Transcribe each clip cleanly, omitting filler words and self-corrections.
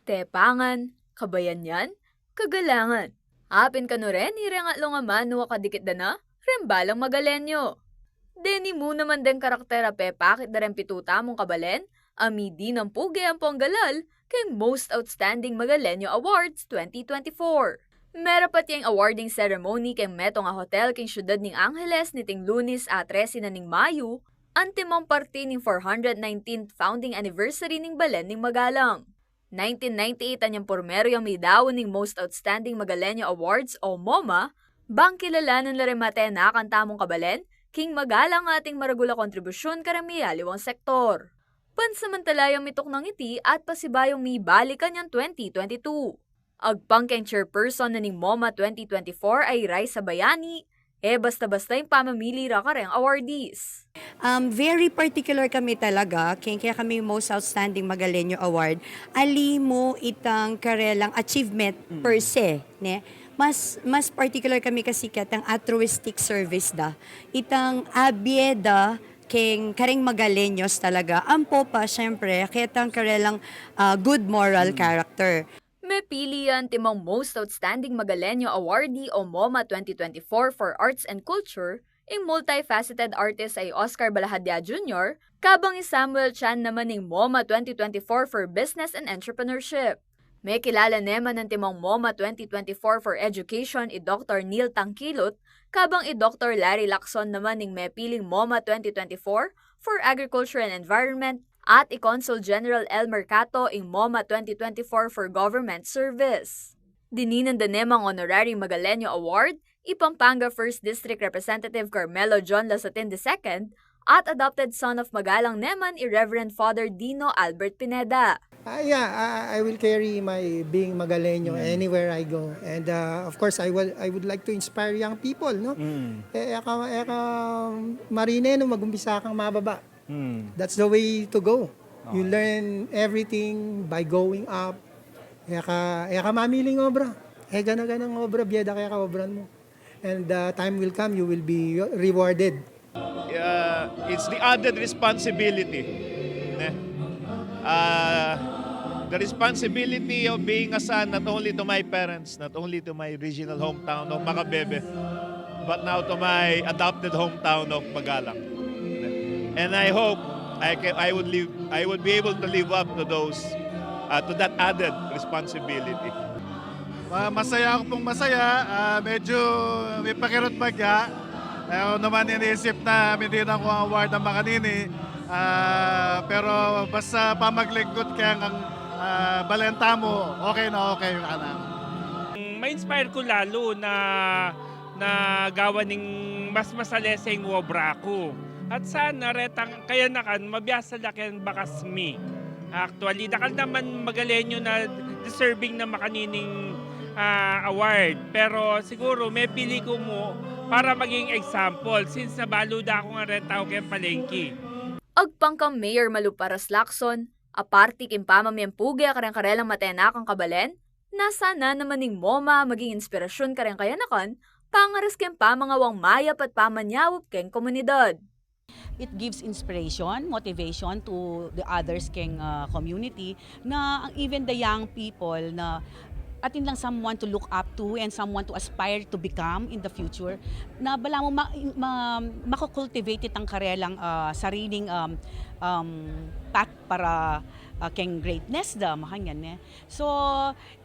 Tepangan, kabayanyan, kagalangan. Apin ka no rin, irengatlo nga man nuwa kadikit da na, rembalang Magaleño. Deni mo naman den karaktera pakit da rin pituta mong kabalen, amidi ng puge ang ponggalal, kay Most Outstanding Magaleño Awards 2024. Merapat yung awarding ceremony kay meto nga hotel king syudad ning Angeles niting Lunes at 13 na ning Mayo, antimong parte ning 419th founding anniversary ning Balen ning Magalang. 1998 anyang pormero yung may dawon ning Most Outstanding Magaleño Awards o MOMA, bang kilalanan na rin mate na kantamong kabalen, king magalang ating maragula kontribusyon karamiyaliwang sektor. Pansamantala yung mitok ng iti at pasibayong may balikan yung 2022. Agpang keng chairperson na ning MOMA 2024 ay Rai Sabayani, basta-basta yung pamamili ra kareng awardees. Very particular kami talaga, kaya kami Most Outstanding Magaleño Award. Ali mo itang karelang achievement per se, ne? Mas particular kami kasi katang altruistic service da. Itang abieda kareng Magaleños talaga. Ampo pa, syempre, katang karelang good moral character. May pilihan timong Most Outstanding Magaleño Awardee o MOMA 2024 for Arts and Culture, ang multifaceted artist ay Oscar Balahadya Jr., kabang Samuel Chan naman ng MOMA 2024 for Business and Entrepreneurship. May kilala naman ng timong MOMA 2024 for Education i Dr. Neil Tangkilot, kabang i Dr. Larry Lacson naman ng may piling MOMA 2024 for Agriculture and Environment, at i-Consul General El Mercato ing MOMA 2024 for Government Service. Dininan da nemang Honorary Magaleño Award, Pampanga 1st District Representative Carmelo John Lasatin II, at adopted son of Magalang Neman Reverend Father Dino Albert Pineda. I will carry my being Magaleño anywhere I go. And of course, I would like to inspire young people, no? Marine no magumpisa kang mababa. That's the way to go. You learn everything by going up. Kaya ka mamiling obra. Ganang obra, biyeda kaya ka obran mo. And time will come, you will be rewarded. It's the added responsibility. The responsibility of being a son not only to my parents, not only to my regional hometown of Macabebe, but now to my adopted hometown of Magalang. And I hope I would be able to live up to to that added responsibility. Masaya ako pong masaya, medyo may pakirot bagya. Ako naman iniisip na hindi na ko ang award ng makanini. Pero basta pamaglingkod kaya ang balenta mo, okay na okay yung anak. Ma-inspire ko lalo na gawa ng mas masaleseng obra ko. At sana retang kaya nakan mabiyasa lakin bakas mi. Actually, nakal naman Magaleño na deserving na makanining award. Pero siguro may pili ko mo para maging example since nabaluda ako nga retao kay palengke. Agpang kang Mayor Maluparas Lacson, aparti kim pamamiyang puge karang karelang matenakang kabalen, nasa na naman ning MOMA maging inspirasyon karang kayanakan, pangaras kim pamangawang mayap at pamanyawop keng komunidad. It gives inspiration, motivation to the others keng community na even the young people na atin lang someone to look up to and someone to aspire to become in the future na bala mo mako-cultivate itang karelang sariling path para keng greatness da makanyan. So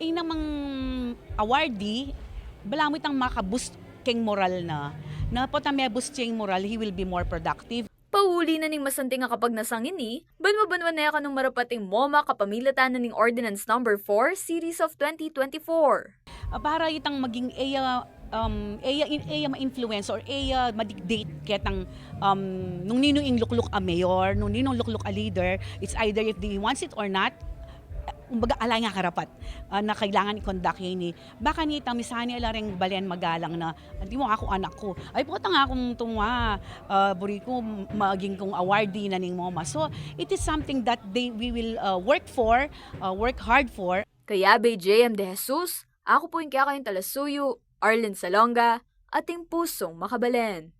namang awardee bala mo itang makaboost keng moral na po ta may boost keng moral, he will be more productive. Pauli na ning masanting nga kapag nasangini, banwa-banwa na kanong marapating MOMA kapamilatan na ning Ordinance No. 4 Series of 2024. Para itang maging eya ma-influence or eya ma-dictate ketang nung ninong lukluk a mayor, nung ninong lukluk a leader, it's either if he wants it or not, kumbaga alay nga karapat na kailangan i-conduct yun baka nita misani alareng balen magalang na hindi mo ako anak ko ay puta nga akong tunga buri ko maging kong awardee na ning MOMA. So it is something that we will work hard for. Kaya bay JM De Jesus, ako po yung kaya kayong talasuyo, Arlen Salonga, ating pusong makabalen.